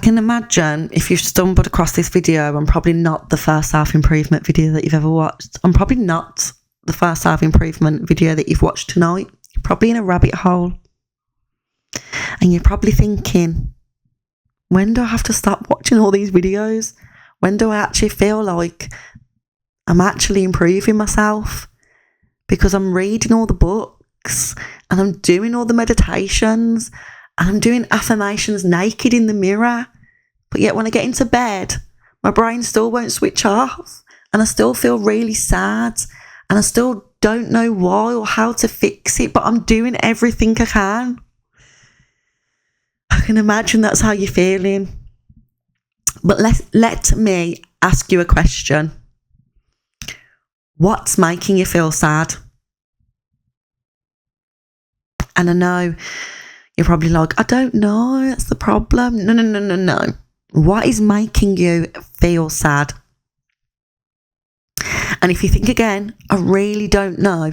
can imagine if you've stumbled across this video, I'm probably not the first self-improvement video that you've ever watched. I'm probably not the first self-improvement video that you've watched tonight. You're probably in a rabbit hole. And you're probably thinking, when do I have to stop watching all these videos? When do I actually feel like I'm actually improving myself? Because I'm reading all the books and I'm doing all the meditations and I'm doing affirmations naked in the mirror. But yet when I get into bed, my brain still won't switch off and I still feel really sad and I still don't know why or how to fix it, but I'm doing everything I can. I can imagine that's how you're feeling. But let me ask you a question. What's making you feel sad? And I know you're probably like, I don't know, that's the problem. No. What is making you feel sad? And if you think again, I really don't know,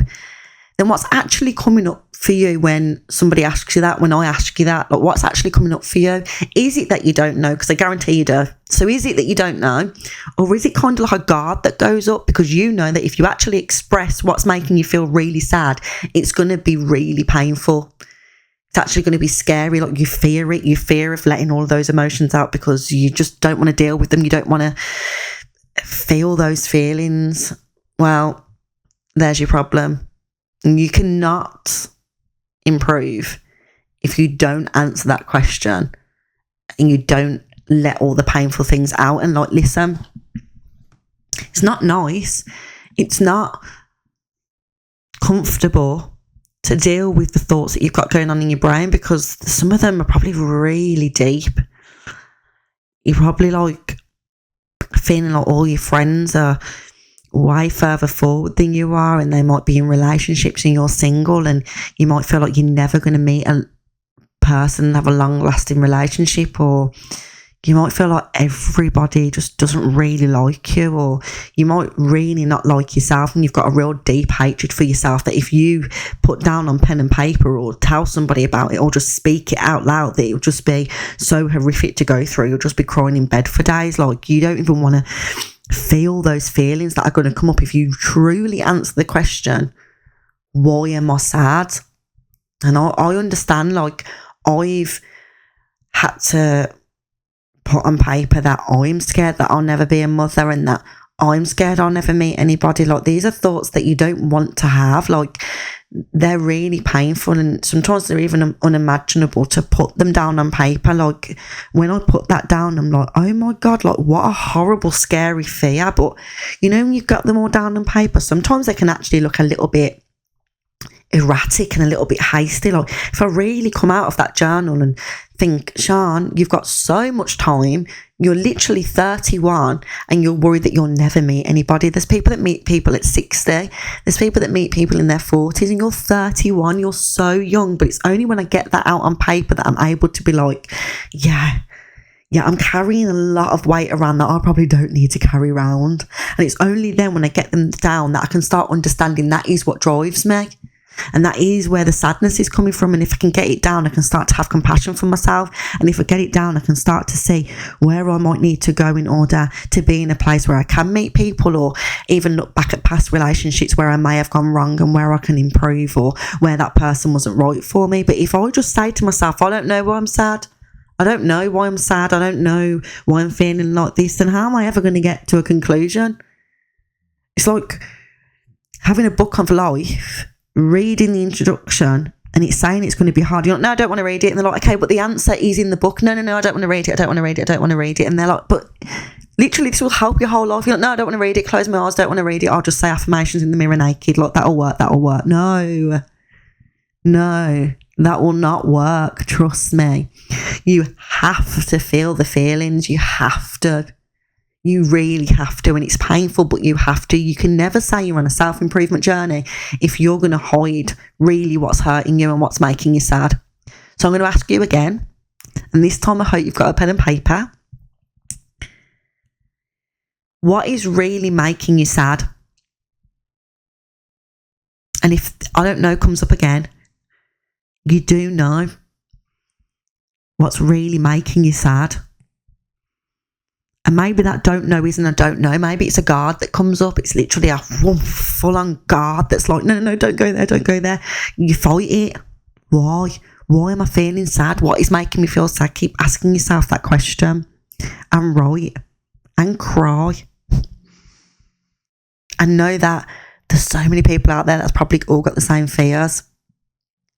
then what's actually coming up for you when somebody asks you that, when I ask you that, like what's actually coming up for you? Is it that you don't know? Because I guarantee you do. So is it that you don't know? Or is it kind of like a guard that goes up because you know that if you actually express what's making you feel really sad, it's going to be really painful. It's actually going to be scary. Like you fear it. You fear of letting all of those emotions out because you just don't want to deal with them. You don't want to feel those feelings. Well, there's your problem. You cannot improve if you don't answer that question and you don't let all the painful things out and like listen. It's not nice. It's not comfortable to deal with the thoughts that you've got going on in your brain because some of them are probably really deep. You're probably like feeling like all your friends are way further forward than you are and they might be in relationships and you're single and you might feel like you're never going to meet a person and have a long lasting relationship, or you might feel like everybody just doesn't really like you, or you might really not like yourself and you've got a real deep hatred for yourself that if you put down on pen and paper or tell somebody about it or just speak it out loud, that it'll just be so horrific to go through. You'll just be crying in bed for days. Like you don't even want to feel those feelings that are going to come up if you truly answer the question, why am I sad? And I understand, like I've had to put on paper that I'm scared that I'll never be a mother and that I'm scared I'll never meet anybody. Like these are thoughts that you don't want to have. Like they're really painful and sometimes they're even unimaginable to put them down on paper. Like when I put that down, I'm like, oh my God, like what a horrible, scary fear. But you know, when you've got them all down on paper, sometimes they can actually look a little bit erratic and a little bit hasty. Like if I really come out of that journal and think, Sian, you've got so much time, you're literally 31 and you're worried that you'll never meet anybody. There's people that meet people at 60, there's people that meet people in their 40s, and you're 31, you're so young. But it's only when I get that out on paper that I'm able to be like, yeah, I'm carrying a lot of weight around that I probably don't need to carry around. And it's only then when I get them down that I can start understanding that is what drives me. And that is where the sadness is coming from. And if I can get it down, I can start to have compassion for myself. And if I get it down, I can start to see where I might need to go in order to be in a place where I can meet people, or even look back at past relationships where I may have gone wrong and where I can improve, or where that person wasn't right for me. But if I just say to myself, I don't know why I'm sad, I don't know why I'm sad, I don't know why I'm feeling like this, then how am I ever going to get to a conclusion? It's like having a book of life, reading the introduction and it's saying it's going to be hard. You're like, no, I don't want to read it. And they're like, okay, but the answer is in the book. No, I don't want to read it. I don't want to read it. I don't want to read it. And they're like, but literally this will help your whole life. You're like, no, I don't want to read it. Close my eyes. Don't want to read it. I'll just say affirmations in the mirror naked. Like that'll work. No, that will not work. Trust me. You have to feel the feelings. You have to. You really have to, and it's painful, but you have to. You can never say you're on a self-improvement journey if you're going to hide really what's hurting you and what's making you sad. So I'm going to ask you again, and this time I hope you've got a pen and paper. What is really making you sad? And if I don't know comes up again, you do know what's really making you sad. And maybe that don't know isn't a don't know. Maybe it's a guard that comes up. It's literally a full on guard that's like, no, don't go there, don't go there. You fight it. Why? Why am I feeling sad? What is making me feel sad? Keep asking yourself that question and write and cry. And know that there's so many people out there that's probably all got the same fears.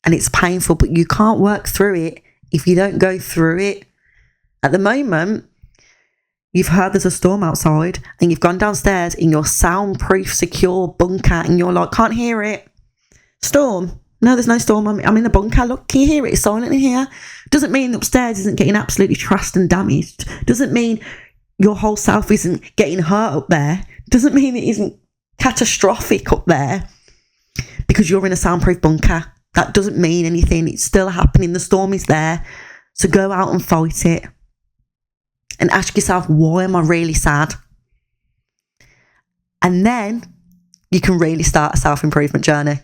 And it's painful, but you can't work through it if you don't go through it. At the moment, you've heard there's a storm outside and you've gone downstairs in your soundproof, secure bunker and you're like, can't hear it. Storm? No, there's no storm. I'm in the bunker. Look, can you hear it? It's silent in here. Doesn't mean upstairs isn't getting absolutely trashed and damaged. Doesn't mean your whole self isn't getting hurt up there. Doesn't mean it isn't catastrophic up there because you're in a soundproof bunker. That doesn't mean anything. It's still happening. The storm is there. So go out and fight it. And ask yourself, why am I really sad? And then you can really start a self-improvement journey.